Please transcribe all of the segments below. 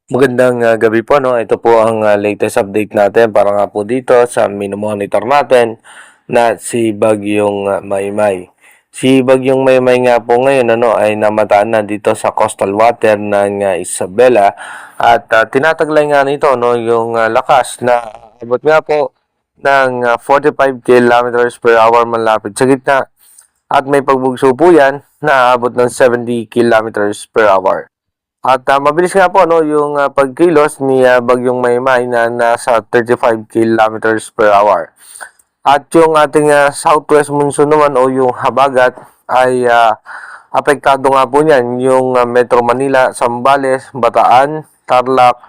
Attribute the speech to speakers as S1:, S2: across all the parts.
S1: Magandang gabi po 'no. Ito po ang latest update natin para nga po dito sa mino-monitor natin na si Bagyong Maymay. Si Bagyong Maymay nga po ngayon ay namataan na dito sa coastal water ng Isabela at tinataglay nga nito yung lakas na abot nga po ng 45 kilometers per hour malapit sa gitna at may pagbugso po yan na abot ng 70 kilometers per hour. At mabilis nga po yung pagkilos ni Bagyong Maymay na nasa 35 kilometers per hour. At yung ating southwest monsoon naman o yung habagat ay apektado nga po niyan yung Metro Manila, Zambales, Bataan, Tarlac,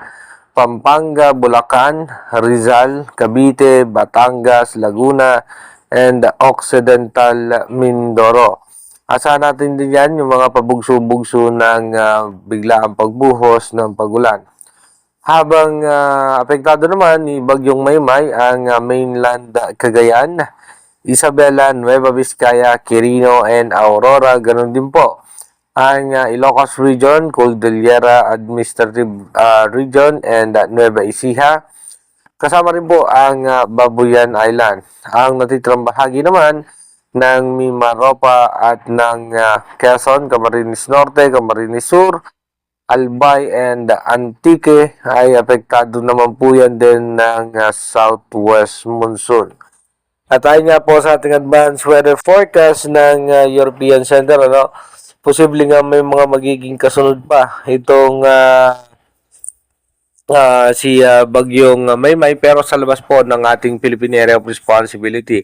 S1: Pampanga, Bulacan, Rizal, Cavite, Batangas, Laguna, and Occidental Mindoro. Asahan natin din yan yung mga pabugso-bugso ng biglaang pagbuhos ng pagulan. Habang apektado naman ni Bagyong Maymay ang mainland Cagayan, Isabela, Nueva Vizcaya, Quirino, and Aurora. Ganun din po ang Ilocos Region, Cordillera Administrative Region, and Nueva Ecija. Kasama rin po ang Babuyan Island. Ang natitirang bahagi naman ng Mimaropa at ng Quezon, Camarines Norte, Camarines Sur, Albay, and Antique ay apektado naman po yan din ng southwest monsoon. At ayon nga po sa ating advanced weather forecast ng European Center, posible nga may mga magiging kasunod pa itong si Bagyong Maymay pero sa labas po ng ating Philippine Area of Responsibility.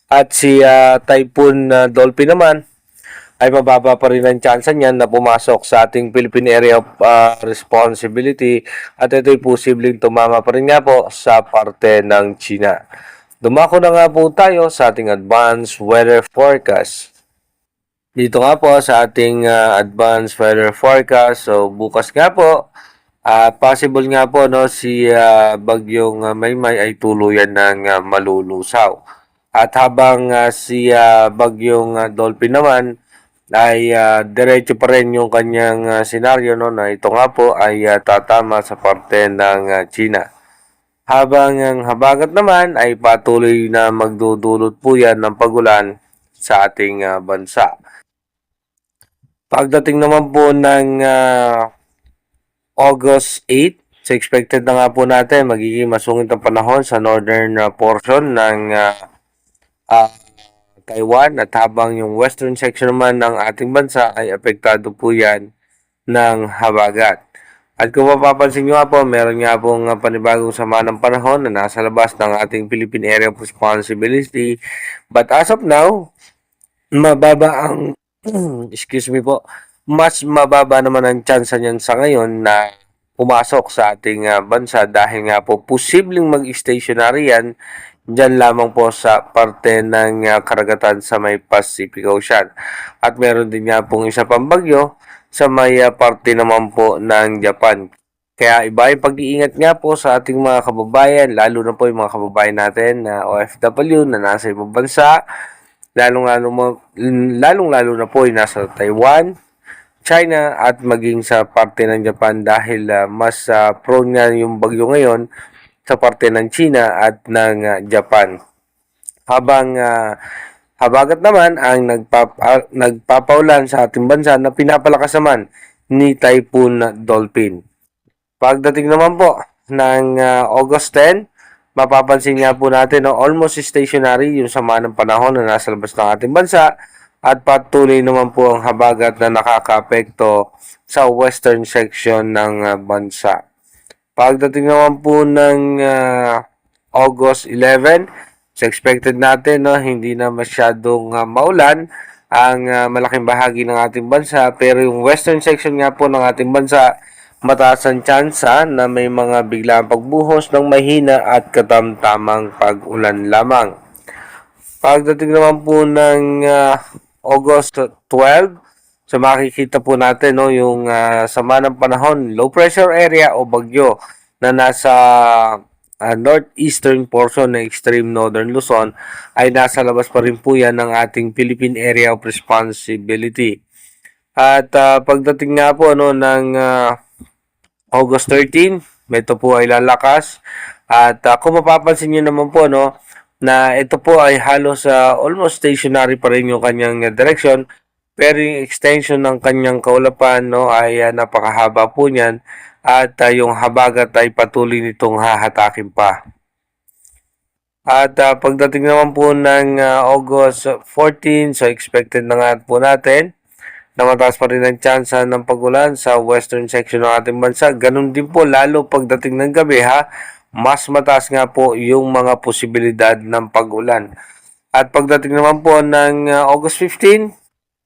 S1: At si Typhoon Dolphin naman ay mababa pa rin ang tsansa niyan na pumasok sa ating Philippine Area of Responsibility at ito'y posibleng tumama pa rin nga po sa parte ng China. Dumako na nga po tayo sa ating advanced weather forecast. Dito nga po sa ating advanced weather forecast. So bukas nga po, possible nga po si Bagyong Maymay ay tuluyan ng malulusaw. At habang si Bagyong Dolphin naman ay diretso pa rin yung kanyang senaryo na ito nga po ay tatama sa parte ng China. Habang ang habagat naman ay patuloy na magdudulot po yan ng pagulan sa ating bansa. Pagdating naman po ng August 8, so expected na nga po natin magiging masungit ang panahon sa northern portion ng Taiwan at habang yung western section naman ng ating bansa ay apektado po yan ng habagat. At kung mapapansin nyo nga po, meron nga pong panibagong sama ng panahon na nasa labas ng ating Philippine Area of Responsibility. But as of now, mababa ang, excuse me po, mas mababa naman ang chance niyan sa ngayon na pumasok sa ating bansa dahil nga po posibleng mag-stationary yan dyan lamang po sa parte ng karagatan sa may Pacific Ocean. At meron din nga pong isa pang bagyo sa may parte naman po ng Japan. Kaya iba yung pag-iingat nga po sa ating mga kababayan, lalo na po yung mga kababayan natin na OFW na nasa ibang bansa, lalong-lalo na po yung nasa Taiwan, China at maging sa parte ng Japan dahil mas prone nga yung bagyo ngayon sa parte ng China at ng Japan. Habang habagat naman ang nagpapaulan sa ating bansa na pinapalakas naman ni Typhoon Dolphin. Pagdating naman po ng August 10, mapapansin nga po natin almost stationary yung sama ng panahon na nasa labas ng ating bansa at patuloy naman po ang habagat na nakakaapekto sa western section ng bansa. Pagdating naman po ng August 11, so expected natin hindi na masyadong maulan ang malaking bahagi ng ating bansa pero yung western section nga po ng ating bansa mataas ang tsansa na may mga biglang pagbuhos ng mahina at katamtamang pag-ulan lamang. Pagdating naman po ng August 12, so makikita po natin yung sama ng panahon, low pressure area o bagyo na nasa northeastern portion ng extreme northern Luzon ay nasa labas pa rin po yan ng ating Philippine Area of Responsibility. At pagdating nga po ng August 13, ito po ay lalakas. At kung mapapansin nyo naman po, no, na ito po ay halos almost stationary pa rin yung kanyang direction. Pero yung extension ng kanyang kaulapan, no, ay napakahaba po niyan. At yung habagat ay patuloy nitong hahatakin pa. At pagdating naman po ng August 14, so expected na nga po natin na mataas pa rin ang tsansa ng pag-ulan sa western section ng ating bansa. Ganun din po, lalo pagdating ng gabi mas mataas nga po yung mga posibilidad ng pag-ulan. At pagdating naman po ng August 15,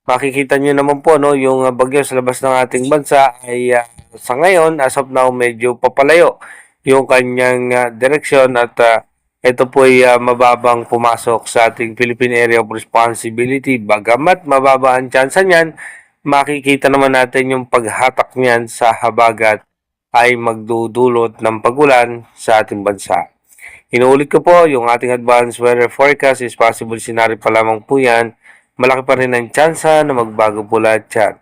S1: makikita nyo naman po no, yung bagyo sa labas ng ating bansa ay sa ngayon, as of now, medyo papalayo yung kanyang direksyon at ito po ay mababang pumasok sa ating Philippine Area of Responsibility. Bagamat mababa ang tsansa niyan, makikita naman natin yung paghatak niyan sa habagat ay magdudulot ng pagulan sa ating bansa. Inuulit ko po, yung ating advanced weather forecast is possible scenario pa lamang po yan. Malaki pa rin ang tsansa na magbago po lahat yan.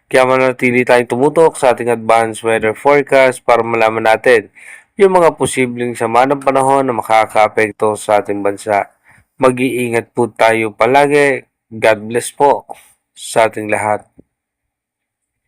S1: Kaya manatili tayong tumutok sa ating advanced weather forecast para malaman natin yung mga posibleng sama ng panahon na makakaapekto sa ating bansa. Mag-iingat po tayo palagi. God bless po sa ating lahat.